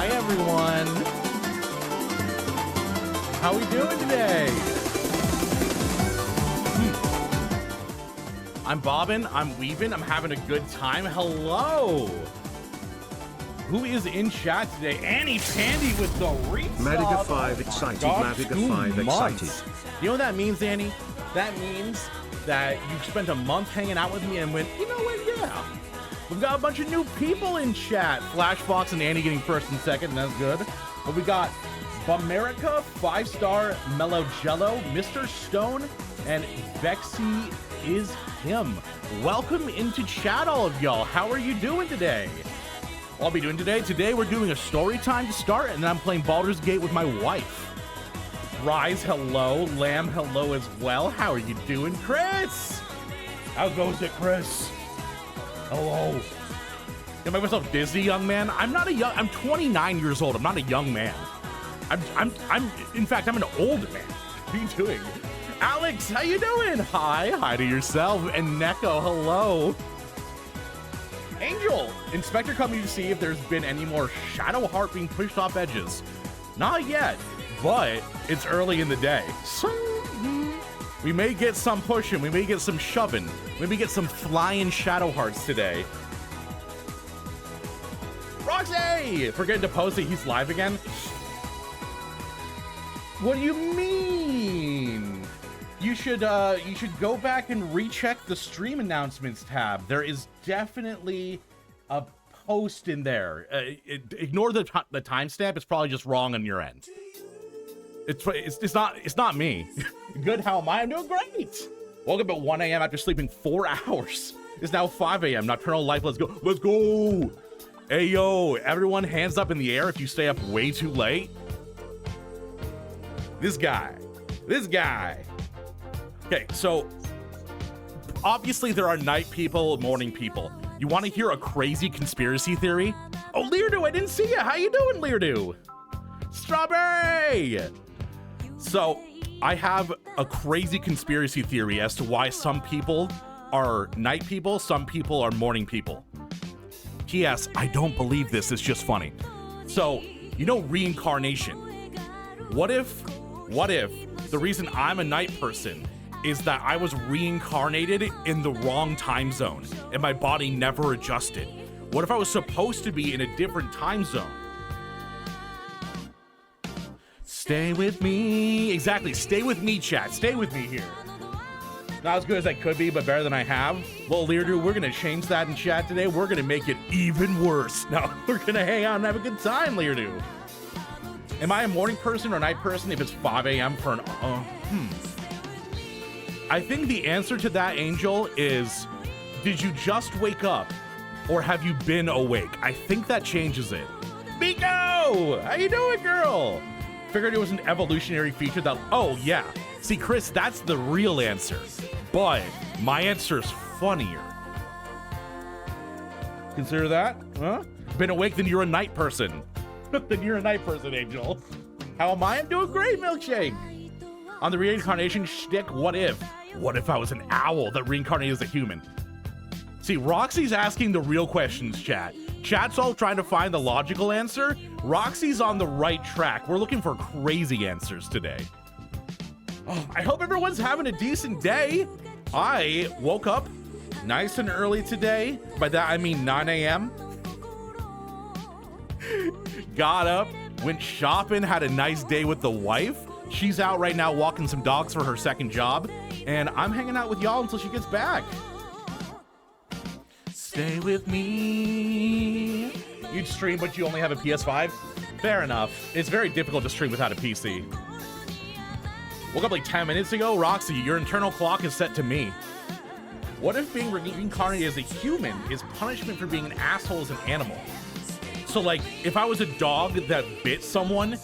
Hi, everyone. How we doing today? I'm bobbing, I'm weaving, I'm having a good time. Hello. Who is in chat today? Annie Pandy with the resub. Madiga 5 excited, Madiga 5 excited. You know what that means, Annie? That means that you spent a month hanging out with me and went, you know what, yeah. We've got a bunch of new people in chat. Flashbox and Annie getting first and second, and that's good. But we got Bumerica, 5-star, Mellow Jello, Mr. Stone, and Vexy is him. Welcome into chat, all of y'all. How are you doing today? What I'll be doing today we're doing a story time to start, and then I'm playing Baldur's Gate with my wife. Rise, hello. Lamb, hello as well. How are you doing, Chris? How goes it, Chris? Hello. You make myself dizzy, young man? I'm 29 years old. I'm not a young man. In fact, I'm an old man. What are you doing? Alex, how you doing? Hi to yourself. And Neko, hello. Angel, Inspector coming to see if there's been any more Shadow Heart being pushed off edges. Not yet, but it's early in the day. So we may get some pushing, we may get some shoving, maybe get some flying Shadow Hearts today. Roxy, forgetting to post that he's live again. What do you mean? You should go back and recheck the stream announcements tab. There is definitely a post in there. Ignore the timestamp. It's probably just wrong on your end. It's not me. Good. How am I? I'm doing great. Woke up at 1 a.m. after sleeping 4 hours. It's now 5 a.m. Nocturnal life. Let's go. Let's go. Hey yo, everyone, hands up in the air if you stay up way too late. This guy. Okay, so obviously there are night people, morning people. You want to hear a crazy conspiracy theory? Oh, Leardo, I didn't see you. How you doing, Leardo? Strawberry! So I have a crazy conspiracy theory as to why some people are night people, some people are morning people. P.S. I don't believe this. It's just funny. So, you know reincarnation. What if the reason I'm a night person is that I was reincarnated in the wrong time zone and my body never adjusted? What if I was supposed to be in a different time zone? Stay with me. Exactly. Stay with me, chat. Stay with me here. Not as good as I could be, but better than I have. Well, Leardo, we're going to change that in chat today. We're going to make it even worse. No, we're going to hang out and have a good time, Leardo. Am I a morning person or a night person if it's 5 a.m. for an... I think the answer to that, Angel, is did you just wake up or have you been awake? I think that changes it. Miko! How you doing, girl? Figured it was an evolutionary feature that... Oh, yeah. See, Chris, that's the real answer. But my answer's funnier. Consider that? Huh? Been awake, then you're a night person. Then you're a night person, Angel. How am I? I'm doing great, Milkshake. On the reincarnation shtick, what if? What if I was an owl that reincarnated as a human? See, Roxy's asking the real questions, chat. Chat's all trying to find the logical answer. Roxy's on the right track. We're looking for crazy answers today. Oh, I hope everyone's having a decent day. I woke up nice and early today. By that, I mean 9 a.m. Got up, went shopping, had a nice day with the wife. She's out right now walking some dogs for her second job. And I'm hanging out with y'all until she gets back. Stay with me. You'd stream, but you only have a PS5? Fair enough. It's very difficult to stream without a PC. Woke up like 10 minutes ago. Roxy, your internal clock is set to me. What if being reincarnated as a human is punishment for being an asshole as an animal? So, like, if I was a dog that bit someone,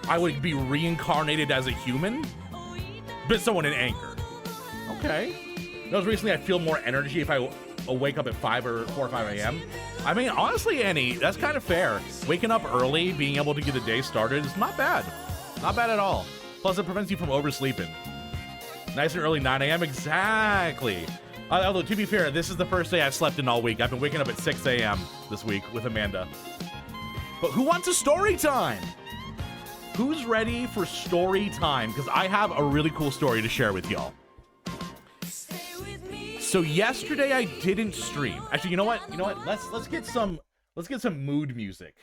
I would be reincarnated as a human? Bit someone in anger. Okay. Most recently, I feel more energy if I wake up at 4 or 5 a.m. I mean, honestly, Annie, that's kind of fair. Waking up early, being able to get the day started is not bad. Not bad at all. Plus, it prevents you from oversleeping. Nice and early 9 a.m. Exactly. Although, to be fair, this is the first day I've slept in all week. I've been waking up at 6 a.m. this week with Amanda. But who wants a story time? Who's ready for story time? Because I have a really cool story to share with y'all. So yesterday I didn't stream. Actually, you know what? Let's get some mood music.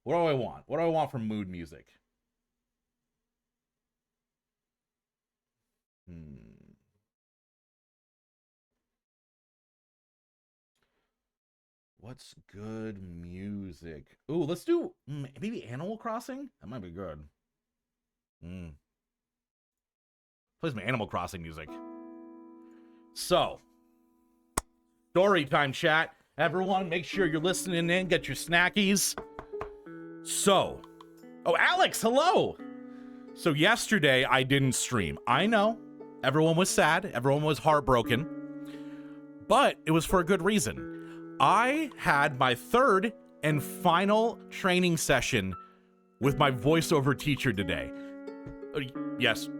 What do I want? What do I want from mood music? What's good music? Ooh, let's do maybe Animal Crossing? That might be good. Play some Animal Crossing music. So, story time, chat. Everyone, make sure you're listening in. Get your snackies. So, oh, Alex, hello. So yesterday I didn't stream. I know. Everyone was sad. Everyone was heartbroken. But it was for a good reason. I had my third and final training session with my voiceover teacher today. Yes,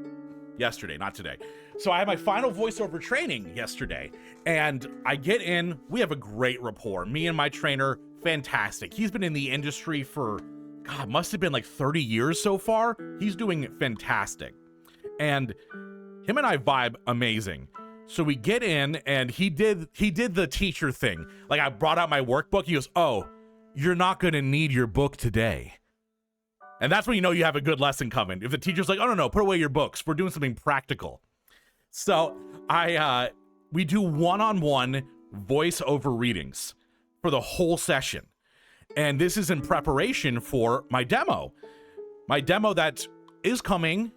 yesterday, not today. So I had my final voiceover training yesterday, and I get in. We have a great rapport. Me and my trainer, fantastic. He's been in the industry for, God, must have been like 30 years so far. He's doing fantastic. And him and I vibe amazing. So we get in, and he did the teacher thing. Like, I brought out my workbook. He goes, "Oh, you're not going to need your book today." And that's when you know you have a good lesson coming. If the teacher's like, "Oh, no, put away your books. We're doing something practical." So we do one-on-one voice-over readings for the whole session. And this is in preparation for my demo. My demo that is coming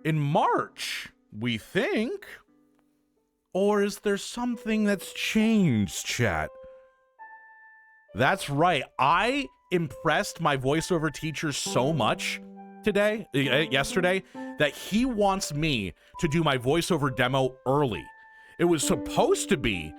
in March, we think. Or is there something that's changed, chat? That's right. I impressed my voiceover teacher so much yesterday, that he wants me to do my voiceover demo early. It was supposed to be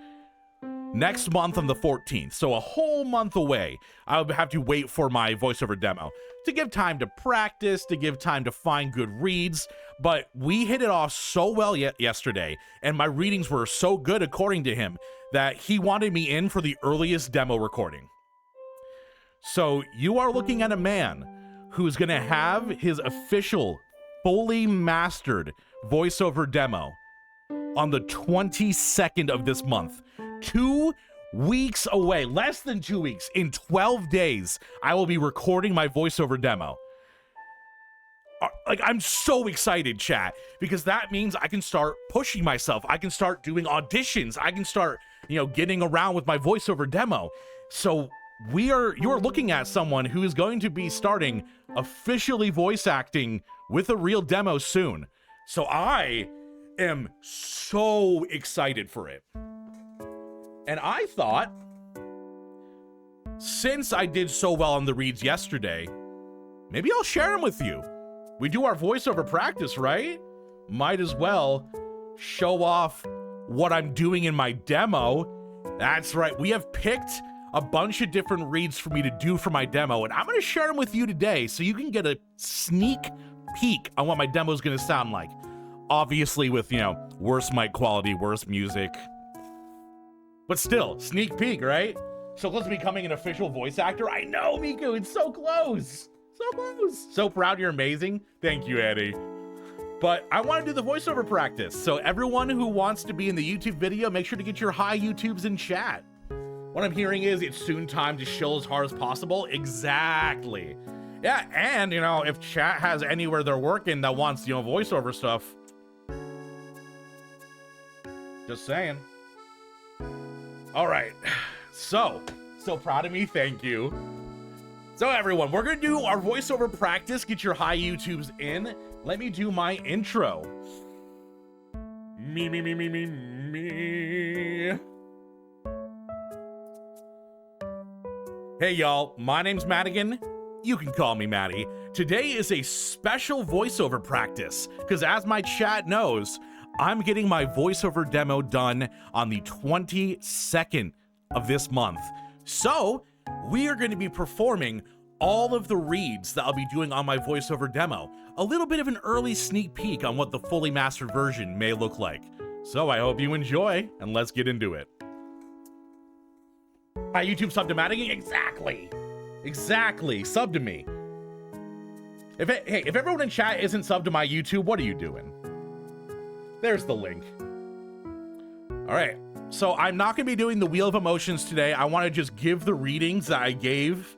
next month on the 14th, so a whole month away. I'll have to wait for my voiceover demo to give time to practice, to give time to find good reads. But we hit it off so well yesterday, and my readings were so good according to him, that he wanted me in for the earliest demo recording. So you are looking at a man who's going to have his official, fully mastered voiceover demo on the 22nd of this month. 2 weeks away, less than 2 weeks. In 12 days, I will be recording my voiceover demo. Like, I'm so excited, chat, because that means I can start pushing myself. I can start doing auditions. I can start, getting around with my voiceover demo. So you're looking at someone who is going to be starting officially voice acting with a real demo soon. So I am so excited for it. And I thought, since I did so well on the reads yesterday, maybe I'll share them with you. We do our voiceover practice, right? Might as well show off what I'm doing in my demo. That's right. We have picked a bunch of different reads for me to do for my demo, and I'm going to share them with you today so you can get a sneak peek on what my demo is going to sound like. Obviously with, worse mic quality, worse music. But still, sneak peek, right? So close to becoming an official voice actor. I know, Miku, it's so close. So close. So proud you're amazing. Thank you, Eddie. But I want to do the voiceover practice. So everyone who wants to be in the YouTube video, make sure to get your high YouTubes in chat. What I'm hearing is it's soon time to chill as hard as possible. Exactly. Yeah, and, if chat has anywhere they're working that wants, voiceover stuff. Just saying. All right. So proud of me. Thank you. So everyone, we're going to do our voiceover practice. Get your high YouTubes in. Let me do my intro. Me. Hey y'all, my name's Madigan. You can call me Maddie. Today is a special voiceover practice, because as my chat knows, I'm getting my voiceover demo done on the 22nd of this month. So we are going to be performing all of the reads that I'll be doing on my voiceover demo. A little bit of an early sneak peek on what the fully mastered version may look like. So I hope you enjoy, and let's get into it. Hi, YouTube, sub to Madigan? Exactly. Exactly. Sub to me. Hey, if everyone in chat isn't sub to my YouTube, what are you doing? There's the link. All right. So I'm not going to be doing the Wheel of Emotions today. I want to just give the readings that I gave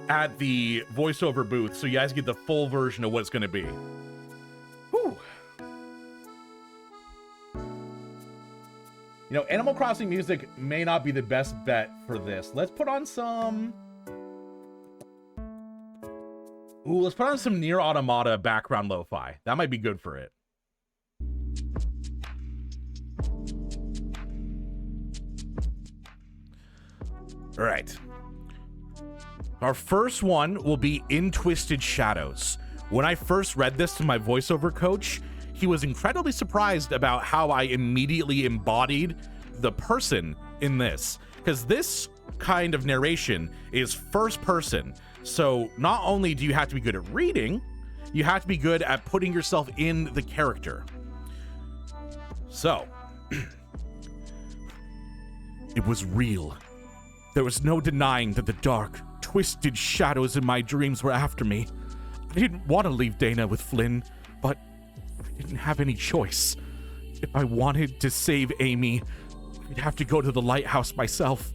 at the voiceover booth so you guys get the full version of what it's going to be. Whew. You know, Animal Crossing music may not be the best bet for this. Let's put on some... Ooh, let's put on some Nier Automata background lo-fi. That might be good for it. All right. Our first one will be In Twisted Shadows. When I first read this to my voiceover coach, he was incredibly surprised about how I immediately embodied the person in this, because this kind of narration is first person. So not only do you have to be good at reading, you have to be good at putting yourself in the character. So, it was real. There was no denying that the dark, twisted shadows in my dreams were after me. I didn't want to leave Dana with Flynn, but I didn't have any choice. If I wanted to save Amy, I'd have to go to the lighthouse myself.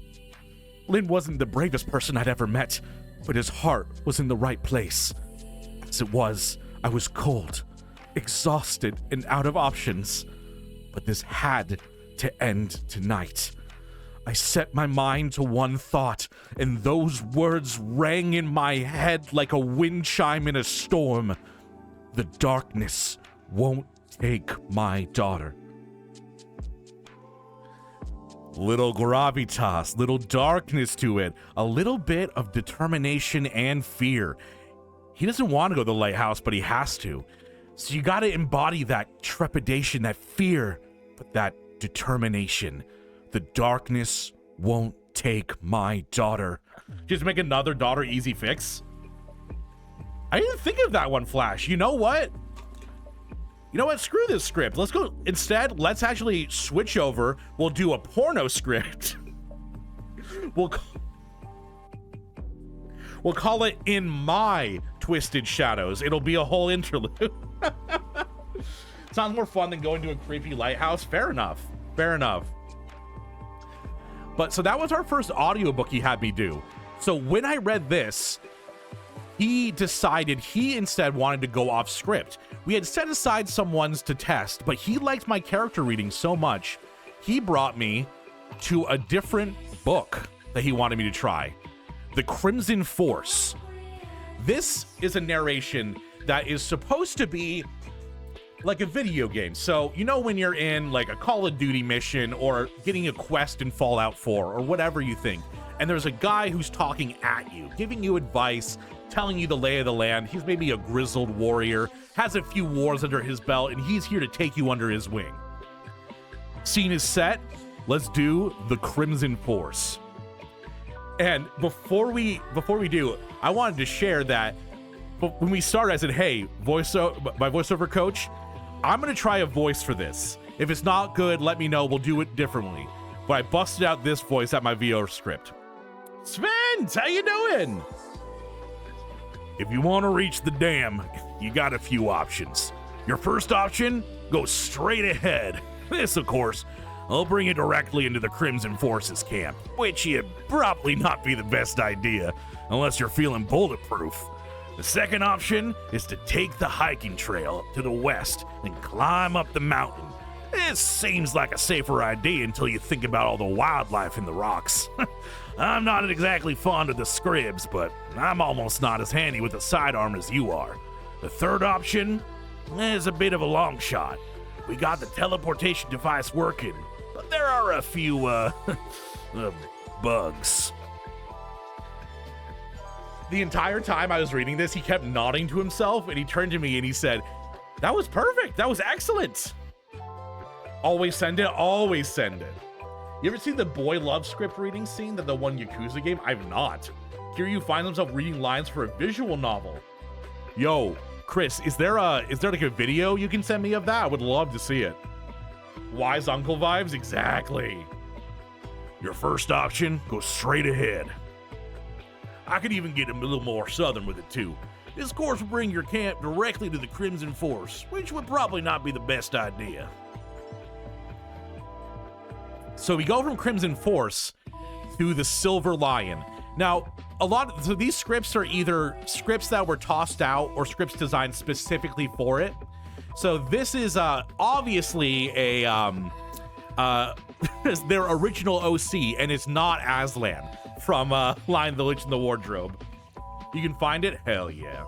Flynn wasn't the bravest person I'd ever met, but his heart was in the right place. As it was, I was cold, exhausted, and out of options. But this had to end tonight. I set my mind to one thought, and those words rang in my head like a wind chime in a storm. The darkness won't take my daughter. Little gravitas, little darkness to it, a little bit of determination and fear. He doesn't want to go to the lighthouse, but he has to. So you got to embody that trepidation, that fear, but that determination. The darkness won't take my daughter. Just make another daughter easy fix. I didn't think of that one, Flash. You know what? You know what? Screw this script. Let's go. Instead, let's actually switch over. We'll do a porno script. We'll call it In My Twisted Shadows. It'll be a whole interlude. Sounds more fun than going to a creepy lighthouse. Fair enough. Fair enough. But so that was our first audiobook he had me do. So when I read this, he decided he instead wanted to go off script. We had set aside some ones to test, but he liked my character reading so much, he brought me to a different book that he wanted me to try. The Crimson Force. This is a narration that is supposed to be like a video game. So, you know when you're in like a Call of Duty mission or getting a quest in Fallout 4 or whatever you think, and there's a guy who's talking at you, giving you advice, telling you the lay of the land. He's maybe a grizzled warrior, has a few wars under his belt, and he's here to take you under his wing. Scene is set. Let's do The Crimson Force. And before we do, I wanted to share that when we started, I said, hey, my voiceover coach, I'm going to try a voice for this. If it's not good, let me know. We'll do it differently. But I busted out this voice at my VO script. Sven, how you doing? If you want to reach the dam, you got a few options. Your first option, go straight ahead. This, of course, I'll bring you directly into the Crimson Forces camp, which would probably not be the best idea unless you're feeling bulletproof. The second option is to take the hiking trail to the west and climb up the mountain. This seems like a safer idea until you think about all the wildlife in the rocks. I'm not exactly fond of the scribs, but I'm almost not as handy with a sidearm as you are. The third option is a bit of a long shot. We got the teleportation device working, but there are a few, bugs. The entire time I was reading this, he kept nodding to himself, and he turned to me and he said, that was perfect. That was excellent. Always send it. Always send it. You ever see the boy love script reading scene that the one Yakuza game? I've not. Kiryu finds himself reading lines for a visual novel. Yo, Chris, is there like a video you can send me of that? I would love to see it. Wise uncle vibes? Exactly. Your first option, go straight ahead. I could even get a little more southern with it too. This course will bring your camp directly to the Crimson Force, which would probably not be the best idea. So we go from Crimson Force to the Silver Lion. Now, so these scripts are either scripts that were tossed out or scripts designed specifically for it. So this is obviously a their original OC, and it's not Aslan from Lion, the Lich, and the Wardrobe. You can find it? Hell yeah.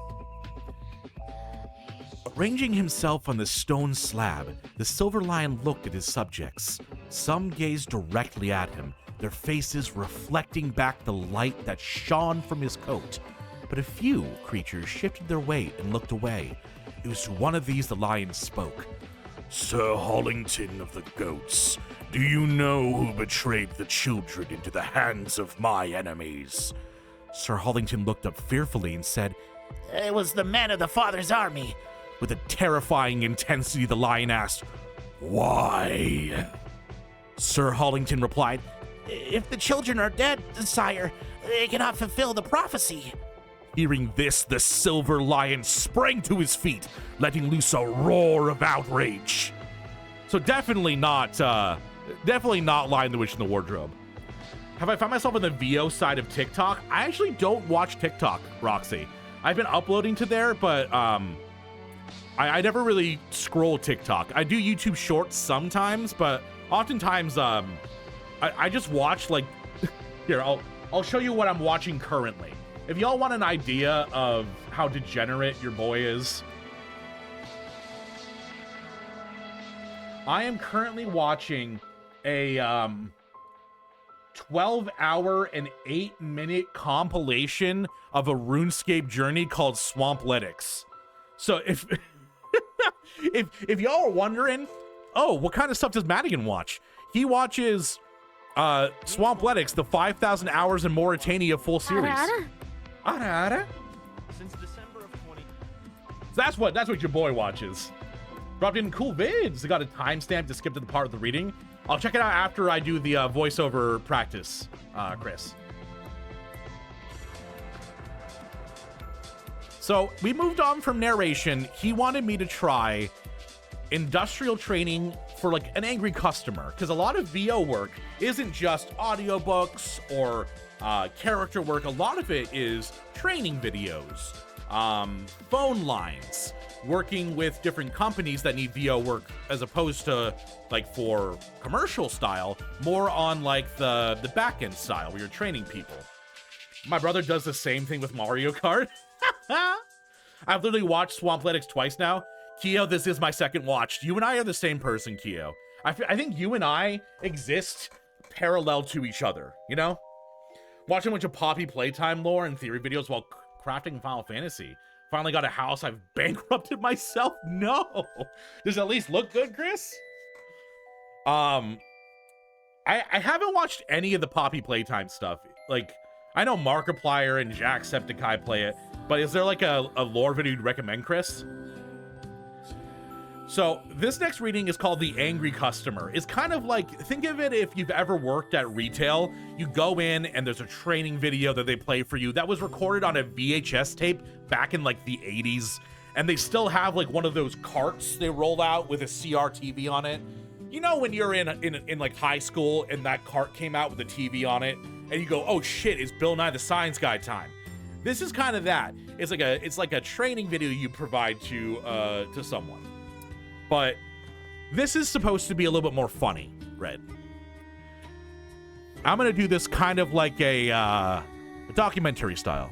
Arranging himself on the stone slab, the Silver Lion looked at his subjects. Some gazed directly at him, their faces reflecting back the light that shone from his coat. But a few creatures shifted their weight and looked away. It was to one of these the lion spoke. Sir Hollington of the Goats, do you know who betrayed the children into the hands of my enemies? Sir Hollington looked up fearfully and said, It was the men of the Father's army. With a terrifying intensity, the lion asked, Why? Sir Hollington replied, If the children are dead, sire, they cannot fulfill the prophecy. Hearing this, the Silver Lion sprang to his feet, letting loose a roar of outrage. So definitely not Lion, the Witch, and the Wardrobe. Have I found myself on the VO side of TikTok? I actually don't watch TikTok, Roxy. I've been uploading to there, but I never really scroll TikTok. I do YouTube Shorts sometimes, but oftentimes I just watch, like, here, I'll show you what I'm watching currently. If y'all want an idea of how degenerate your boy is, I am currently watching a 12-hour and 8-minute compilation of a RuneScape journey called Swampletics. So if if y'all are wondering, oh, what kind of stuff does Madigan watch? He watches Swampletics, the 5,000 hours in Mauritania full series. Since December of 20. So that's what your boy watches. Dropped in cool vids. They got a timestamp to skip to the part of the reading. I'll check it out after I do the voiceover practice, Chris. So we moved on from narration. He wanted me to try industrial training for like an angry customer, because a lot of VO work isn't just audiobooks or character work. A lot of it is training videos, phone lines, working with different companies that need VO work, as opposed to like for commercial style, more on like the back end style where you're training people. My brother does the same thing with Mario Kart. I've literally watched Swampletics twice now. Keo, this is my second watch. You and I are the same person, Keo. I think you and I exist parallel to each other, you know? Watching a bunch of Poppy Playtime lore and theory videos while crafting Final Fantasy. Finally got a house. I've bankrupted myself. No. Does it at least look good, Chris? I haven't watched any of the Poppy Playtime stuff. Like, I know Markiplier and Jacksepticeye play it, but is there like a lore video you'd recommend, Chris? So this next reading is called The Angry Customer. It's kind of like, think of it if you've ever worked at retail. You go in and there's a training video that they play for you that was recorded on a VHS tape back in like the 80s. And they still have like one of those carts they roll out with a CRTV on it. You know when you're in like high school and that cart came out with a TV on it and you go, oh shit, it's Bill Nye the Science Guy time. This is kind of that. It's like a training video you provide to someone. But this is supposed to be a little bit more funny, Red. I'm going to do this kind of like a documentary style.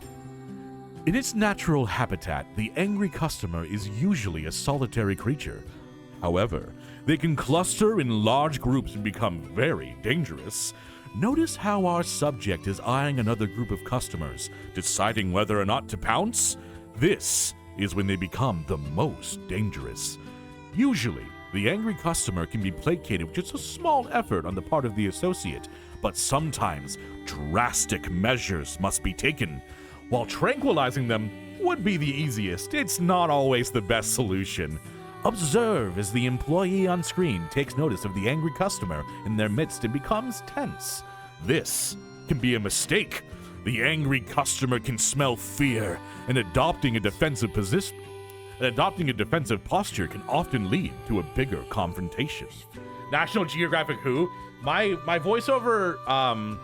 In its natural habitat, the angry customer is usually a solitary creature. However, they can cluster in large groups and become very dangerous. Notice how our subject is eyeing another group of customers, deciding whether or not to pounce? This is when they become the most dangerous. Usually, the angry customer can be placated with just a small effort on the part of the associate, but sometimes drastic measures must be taken. While tranquilizing them would be the easiest, it's not always the best solution. Observe as the employee on screen takes notice of the angry customer in their midst and becomes tense. This can be a mistake. The angry customer can smell fear, and adopting a defensive posture can often lead to a bigger confrontation. National Geographic who? My voiceover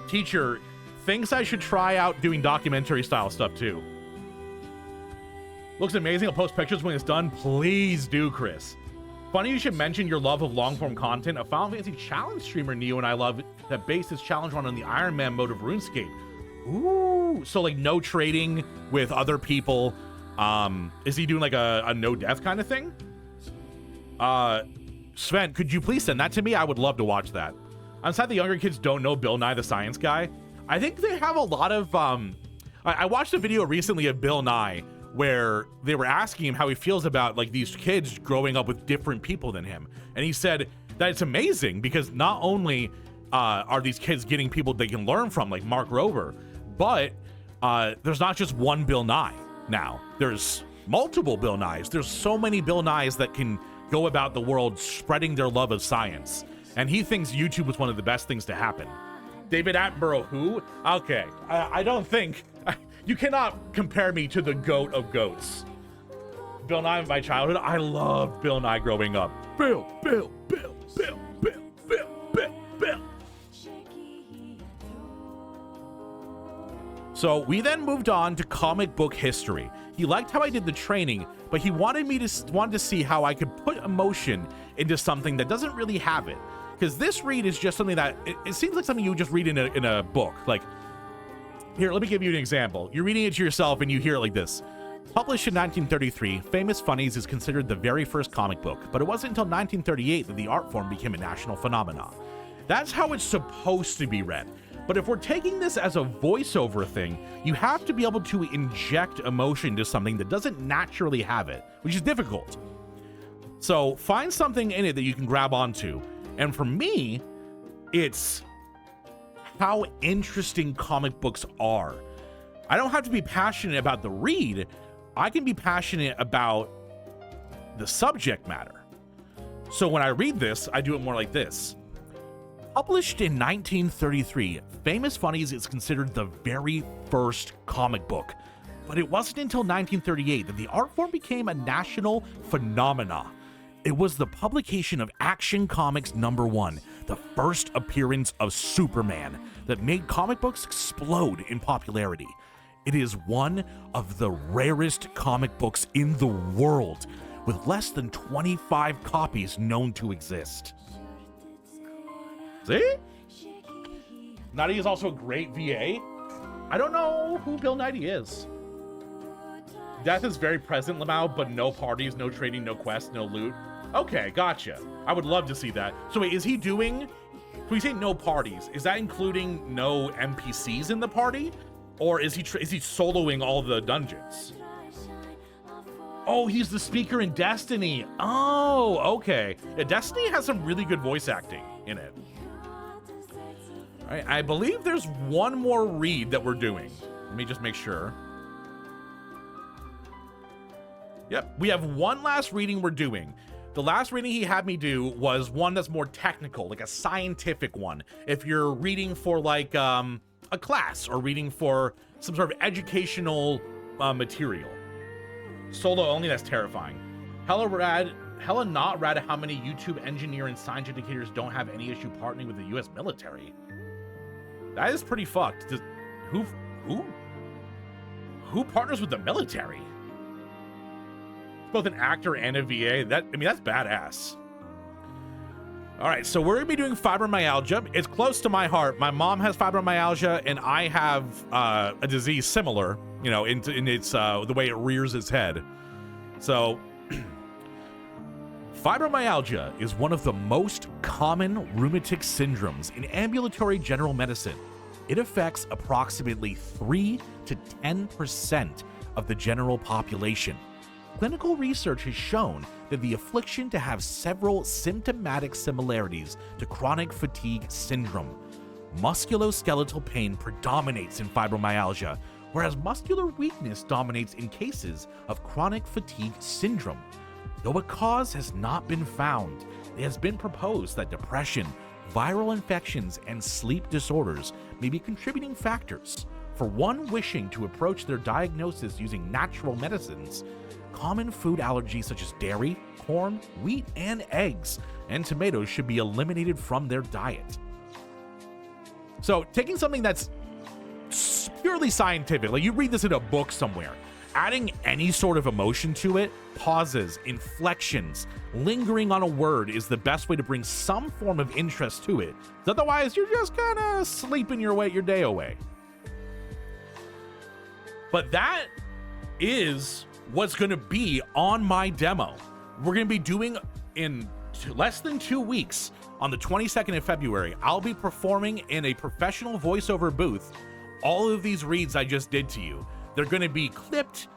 teacher thinks I should try out doing documentary style stuff too. Looks amazing. I'll post pictures when it's done. Please do, Chris. Funny you should mention your love of long-form content. A Final Fantasy challenge streamer Neo and I love that based his challenge run on the Iron Man mode of RuneScape. Ooh, so like no trading with other people. Is he doing like a no death kind of thing? Sven, could you please send that to me? I would love to watch that. I'm sad the younger kids don't know Bill Nye the Science Guy. I think they have a lot of I watched a video recently of Bill Nye where they were asking him how he feels about like these kids growing up with different people than him, and he said that it's amazing because not only are these kids getting people they can learn from like Mark Rober, but there's not just one Bill Nye now. There's multiple Bill Nyes. There's so many Bill Nyes that can go about the world spreading their love of science, and he thinks YouTube was one of the best things to happen. David Attenborough who? Okay, I don't think you cannot compare me to the goat of goats. Bill Nye in my childhood, I loved Bill Nye growing up. Bill. So we then moved on to comic book history. He liked how I did the training, but he wanted to see how I could put emotion into something that doesn't really have it. Because this read is just something that it seems like something you would just read in a book. Like, here, let me give you an example. You're reading it to yourself and you hear it like this. Published in 1933, Famous Funnies is considered the very first comic book, but it wasn't until 1938 that the art form became a national phenomenon. That's how it's supposed to be read. But if we're taking this as a voiceover thing, you have to be able to inject emotion to something that doesn't naturally have it, which is difficult. So find something in it that you can grab onto. And for me, it's how interesting comic books are. I don't have to be passionate about the read. I can be passionate about the subject matter. So when I read this, I do it more like this. Published in 1933, Famous Funnies is considered the very first comic book. But it wasn't until 1938 that the art form became a national phenomenon. It was the publication of Action Comics #1, the first appearance of Superman, that made comic books explode in popularity. It is one of the rarest comic books in the world, with less than 25 copies known to exist. See? Nutty is also a great VA. I don't know who Bill Nighy is. Death is very present, Lamau, but no parties, no trading, no quests, no loot. Okay, gotcha. I would love to see that. So wait, is he doing... When we say no parties, is that including no NPCs in the party? Or is he soloing all the dungeons? Oh, he's the speaker in Destiny. Oh, okay. Yeah, Destiny has some really good voice acting in it. All right, I believe there's one more read that we're doing. Let me just make sure. Yep, we have one last reading we're doing. The last reading he had me do was one that's more technical, like a scientific one. If you're reading for like a class or reading for some sort of educational material. Solo only, that's terrifying. Hella not rad how many YouTube engineer and science educators don't have any issue partnering with the US military. That is pretty fucked. Who partners with the military? Both an actor and a VA. That's badass. All right, so we're gonna be doing fibromyalgia. It's close to my heart. My mom has fibromyalgia, and I have a disease similar, you know, in its the way it rears its head. So, fibromyalgia is one of the most common rheumatic syndromes in ambulatory general medicine. It affects approximately 3 to 10% of the general population. Clinical research has shown that the affliction to have several symptomatic similarities to chronic fatigue syndrome. Musculoskeletal pain predominates in fibromyalgia, whereas muscular weakness dominates in cases of chronic fatigue syndrome. Though a cause has not been found, it has been proposed that depression, viral infections and sleep disorders may be contributing factors. For one wishing to approach their diagnosis using natural medicines, common food allergies such as dairy, corn, wheat, and eggs, and tomatoes should be eliminated from their diet. So, taking something that's purely scientific, like you read this in a book somewhere, adding any sort of emotion to it, pauses, inflections, lingering on a word is the best way to bring some form of interest to it. Otherwise, you're just kind of sleeping your day away. But that is what's going to be on my demo. We're going to be doing in less than 2 weeks, on the 22nd of February, I'll be performing in a professional voiceover booth all of these reads I just did to you. They're going to be clipped,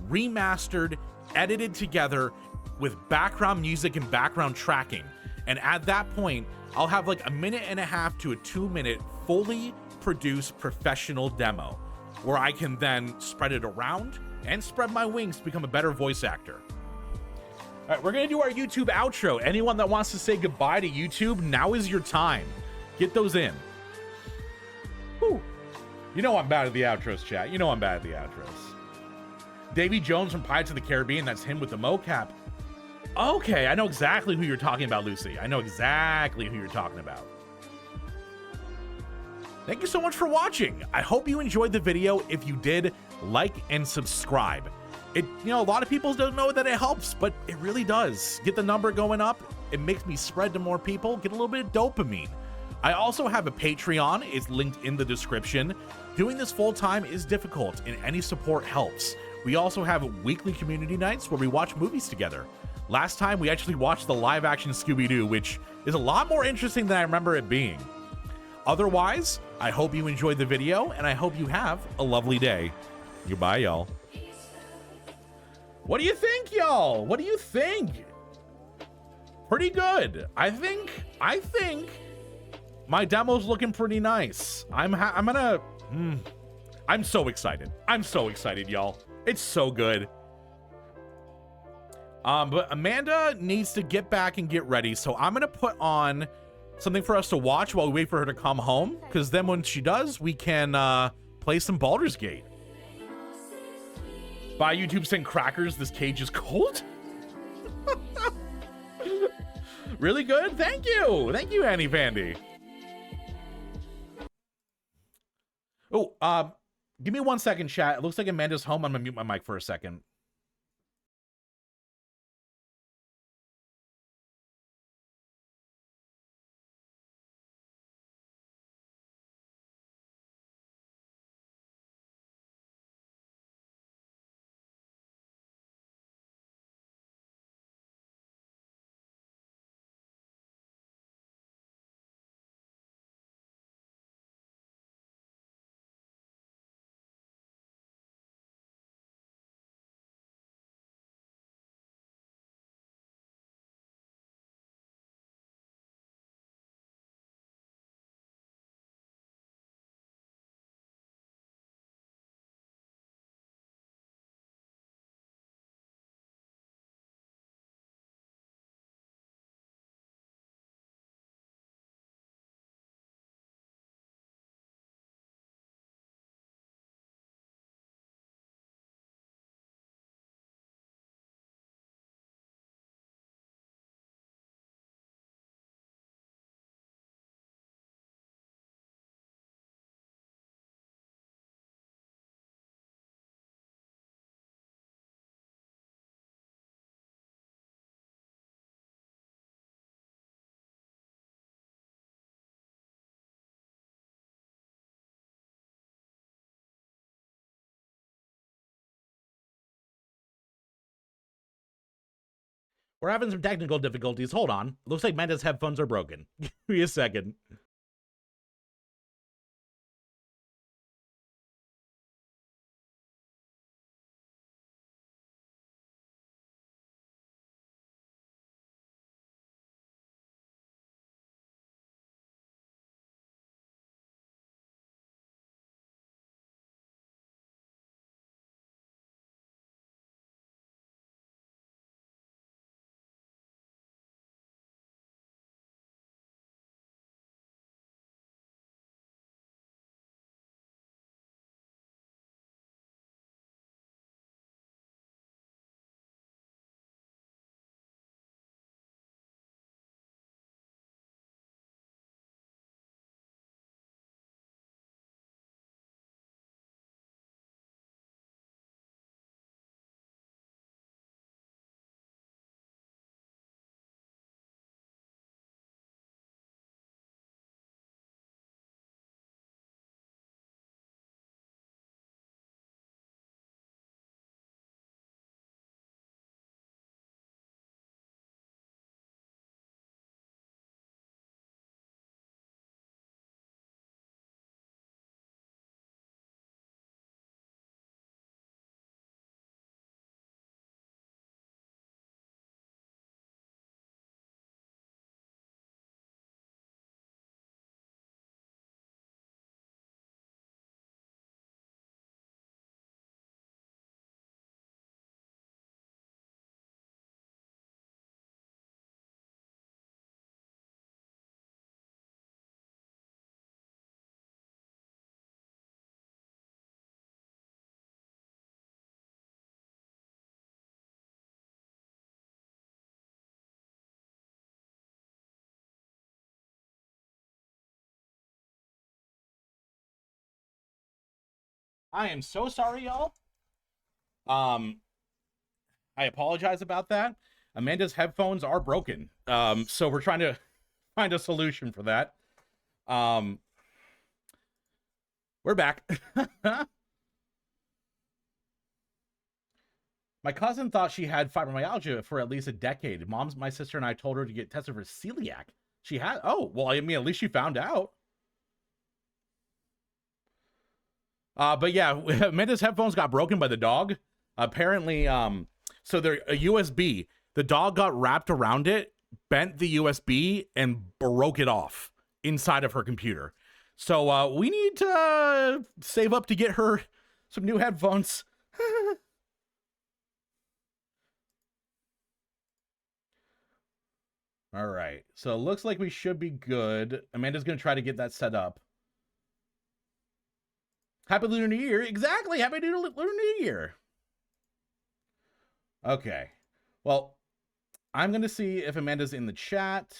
remastered, edited together with background music and background tracking. And at that point, I'll have like 1.5 to 2 minute fully produced professional demo where I can then spread it around and spread my wings to become a better voice actor. All right, we're going to do our YouTube outro. Anyone that wants to say goodbye to YouTube, now is your time. Get those in. Whew. You know I'm bad at the outros, chat. You know I'm bad at the outros. Davy Jones from Pirates of the Caribbean, that's him with the mocap. Okay, I know exactly who you're talking about, Lucy. I know exactly who you're talking about. Thank you so much for watching. I hope you enjoyed the video. If you did, like and subscribe. A lot of people don't know that it helps, but it really does. Get the number going up. It makes me spread to more people, get a little bit of dopamine. I also have a Patreon. It's linked in the description. Doing this full time is difficult, and any support helps. We also have weekly community nights where we watch movies together. Last time, we actually watched the live-action Scooby-Doo, which is a lot more interesting than I remember it being. Otherwise, I hope you enjoyed the video, and I hope you have a lovely day. Goodbye, y'all. What do you think, y'all? What do you think? Pretty good. I think my demo's looking pretty nice. I'm so excited. I'm so excited, y'all. It's so good. But Amanda needs to get back and get ready, so I'm gonna put on something for us to watch while we wait for her to come home, because then when she does, we can play some Baldur's Gate. Bye, YouTube saying crackers, this cage is cold. Really good? Thank you. Thank you, Annie Vandy. Oh, give me 1 second, chat. It looks like Amanda's home. I'm gonna mute my mic for a second. We're having some technical difficulties. Hold on. Looks like Amanda's headphones are broken. Give me a second. I am so sorry, y'all. I apologize about that. Amanda's headphones are broken. So we're trying to find a solution for that. We're back. My cousin thought she had fibromyalgia for at least a decade. My sister and I told her to get tested for celiac. She had, oh, well, I mean, at least she found out. But yeah, Amanda's headphones got broken by the dog. Apparently, so they're a USB. The dog got wrapped around it, bent the USB, and broke it off inside of her computer. So we need to save up to get her some new headphones. All right, so it looks like we should be good. Amanda's gonna try to get that set up. Happy Lunar New Year. Exactly, Happy Lunar New Year. Okay, well, I'm gonna see if Amanda's in the chat.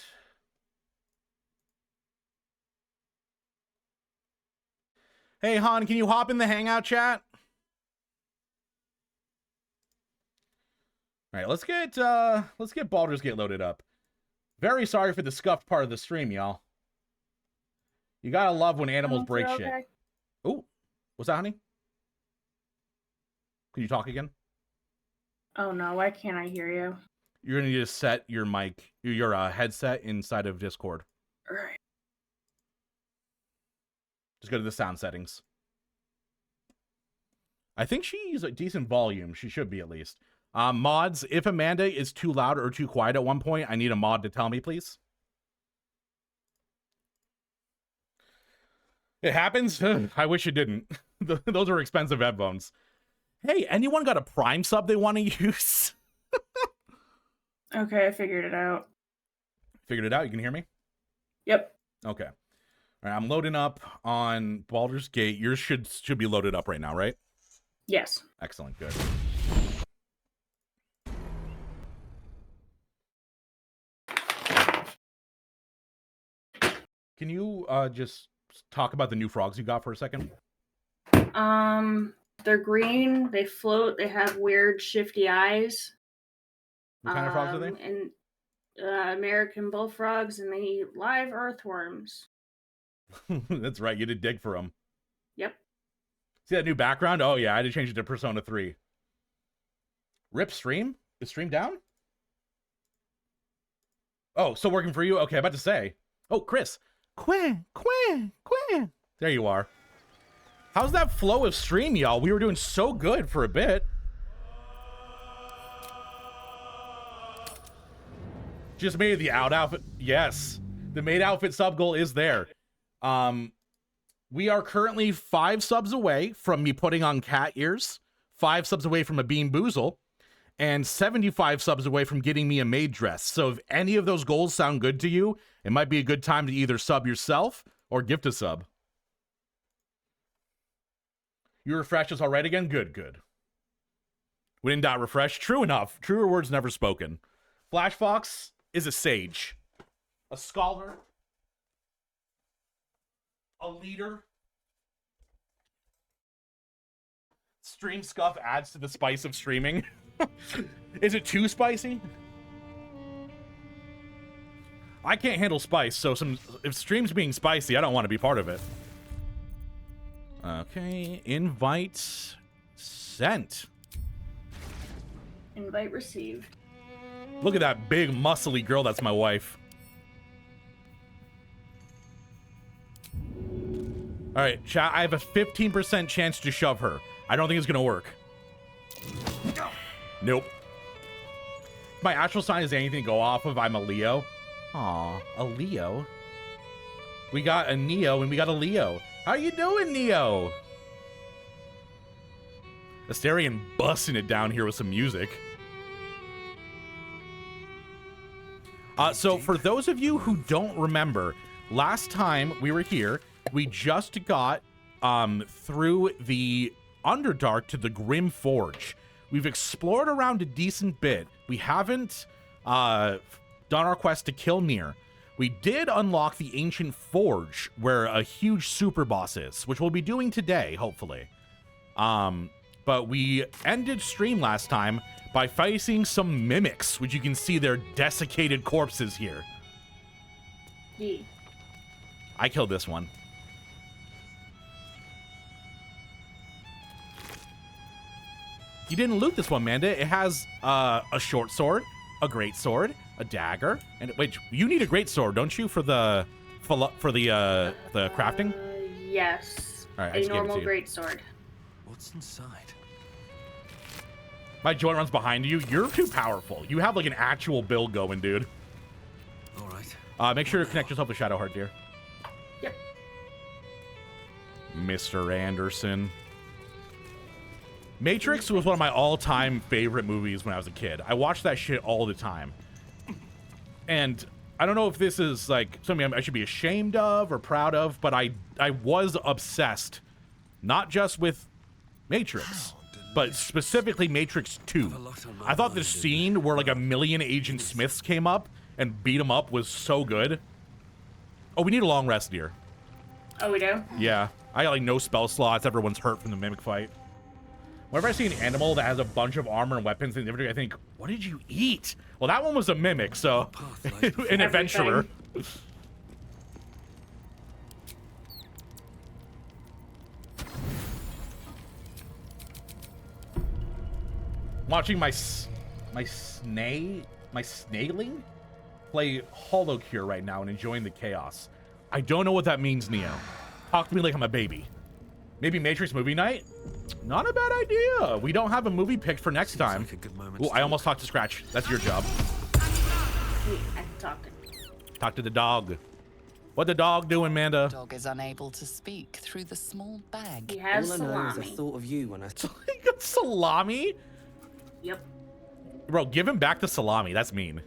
Hey, Han, can you hop in the Hangout chat? All right, let's get Baldur's Gate loaded up. Very sorry for the scuffed part of the stream, y'all. You gotta love when animals break shit. Oh, what's that, honey? Can you talk again? Oh no, why can't I hear you? You're gonna need to set your mic, your headset inside of Discord. All right. Just go to the sound settings. I think she's a decent volume. She should be, at least. Mods, if Amanda is too loud or too quiet at one point, I need a mod to tell me, please. It happens. I wish it didn't. Those are expensive headphones. Hey, anyone got a Prime sub they want to use? Okay, I figured it out. Figured it out? You can hear me? Yep. Okay. All right, I'm loading up on Baldur's Gate. Yours should be loaded up right now, right? Yes. Excellent. Good. Can you just talk about the new frogs you got for a second? They're green. They float. They have weird, shifty eyes. What kind of frogs are they? And American bullfrogs, and they eat live earthworms. That's right. You did dig for them. Yep. See that new background? Oh yeah, I had to change it to Persona 3. Rip stream? Is stream down? Oh, still working for you? Okay, about to say. Oh, Chris. Quinn. There you are. How's that flow of stream, y'all? We were doing so good for a bit. Just made the outfit. Yes. The maid outfit sub goal is there. We are currently 5 subs away from me putting on cat ears, 5 subs away from a Bean Boozle, and 75 subs away from getting me a maid dress. So if any of those goals sound good to you, it might be a good time to either sub yourself or gift a sub. You refreshed us all right again? Good. We didn't refresh. True enough. Truer words never spoken. Flash Fox is a sage, a scholar, a leader. Stream scuff adds to the spice of streaming. Is it too spicy? I can't handle spice, so if stream's being spicy, I don't want to be part of it. Okay, invite sent. Invite received. Look at that big, muscly girl. That's my wife. All right, chat. I have a 15% chance to shove her. I don't think it's gonna work. Nope. My astral sign is anything to go off of. I'm a Leo. Aw, a Leo. We got a Neo and we got a Leo. How you doing, Neo? Asterion busting it down here with some music. So for those of you who don't remember, last time we were here, we just got through the Underdark to the Grim Forge. We've explored around a decent bit. We haven't done our quest to kill Nier. We did unlock the Ancient Forge, where a huge super boss is, which we'll be doing today, hopefully. But we ended stream last time by fighting some mimics, which you can see their desiccated corpses here. Yeah. I killed this one. You didn't loot this one, Manda. It has a short sword, a great sword, a dagger, and wait, you need a great sword, don't you, for the crafting? Yes. All right, I A just gave it to normal you. great sword. What's inside? My joint runs behind you. You're too powerful. You have like an actual build going, dude. All right. Make sure to connect yourself to Shadowheart, dear. Yep. Mr. Anderson. Matrix was one of my all-time favorite movies when I was a kid. I watched that shit all the time. And I don't know if this is like something I should be ashamed of or proud of, but I was obsessed, not just with Matrix, but specifically Matrix 2. I thought the scene where like a million Agent Smiths came up and beat him up was so good. Oh, we need a long rest, dear. Oh, we do? Yeah, I got like no spell slots. Everyone's hurt from the mimic fight. Whenever I see an animal that has a bunch of armor and weapons and everything, I think, what did you eat? Well, that one was a mimic, so an adventurer. Watching my snaling play Hollow Cure right now and enjoying the chaos. I don't know what that means, Neo. Talk to me like I'm a baby. Maybe Matrix movie night? Not a bad idea. We don't have a movie picked for next time. Like a good moment Ooh, to I almost talked to Scratch. That's your job. Wait, I can talk to him. Talk to the dog. What the dog doing, Manda? Dog is unable to speak through the small bag. He has All I know is I salami. thought of you when I. He got salami? Yep. Bro, give him back the salami. That's mean.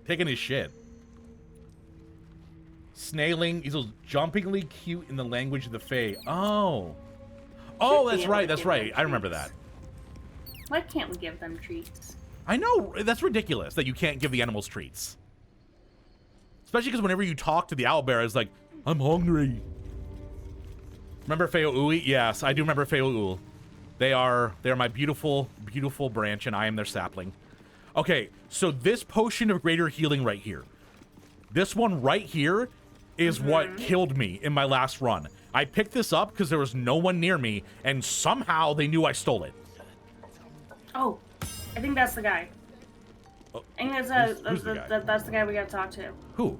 Taking his shit. Snailing. He's jumpingly cute in the language of the Fae. Oh. Oh, that's right. That's right. I remember that. Why can't we give them treats? I know. That's ridiculous that you can't give the animals treats. Especially because whenever you talk to the owlbear, it's like, I'm hungry. Remember Feo'ui? Yes, I do remember Feo'ul. They are my beautiful, beautiful branch, and I am their sapling. Okay, so this potion of greater healing right here. This one right here is what killed me in my last run. I picked this up because there was no one near me, and somehow they knew I stole it. Oh, I think that's the guy. Oh, I think who's the guy? that's the guy we gotta talk to. Who?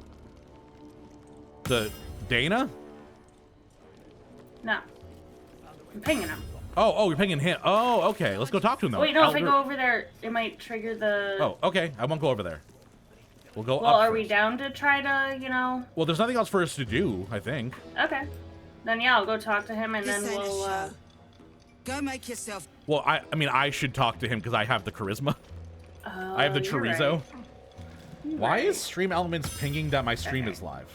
The Dana? No. I'm pinging him. Oh, you're pinging him. Oh, okay. Let's go talk to him, though. Wait, no, if I Elder- go over there, it might trigger the... Oh, okay. I won't go over there. We'll go Well, up are we first. down to try to, you know... Well, there's nothing else for us to do, I think. Okay. Then, yeah, I'll go talk to him, and then This ain't a we'll, show. Go make yourself. Well, I mean, I should talk to him because I have the charisma. I have the you're chorizo. right. You're Why right. is Stream Elements pinging that my stream is live?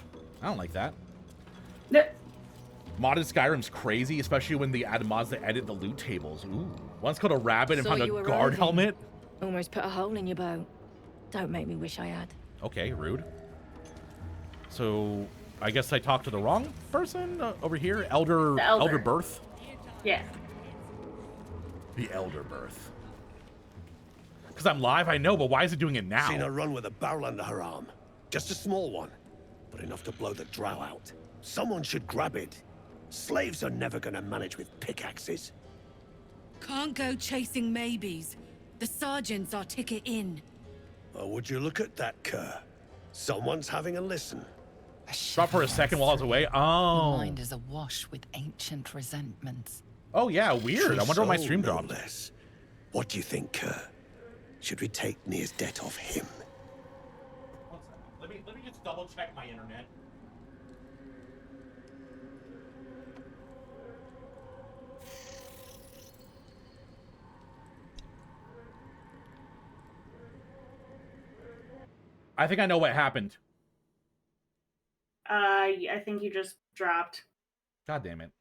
I don't like that. No. Modded Skyrim's crazy, especially when they add mods that edit the loot tables. Ooh. One's called a rabbit and Saw found a you were guard roving. helmet. Almost put a hole in your bow. Don't make me wish I had. Okay, rude. So, I guess I talked to the wrong person over here? The elder. Elder Birth? Yeah. The Elder Birth. Because I'm live, I know, but why is it doing it now? Seen her run with a barrel under her arm. Just a small one, but enough to blow the drow out. Someone should grab it. Slaves are never gonna manage with pickaxes. Can't go chasing maybes. The sergeant's our ticket in. Or would you look at that, Kerr? Someone's having a listen. Stop for a second while I was away. Your Oh. mind is awash with ancient resentments. Oh, yeah, weird. I wonder what my stream No dropped. less. What do you think, Kerr? Should we take Nia's debt off him? Let me just double check my internet. I think I know what happened. I think you just dropped. God damn it.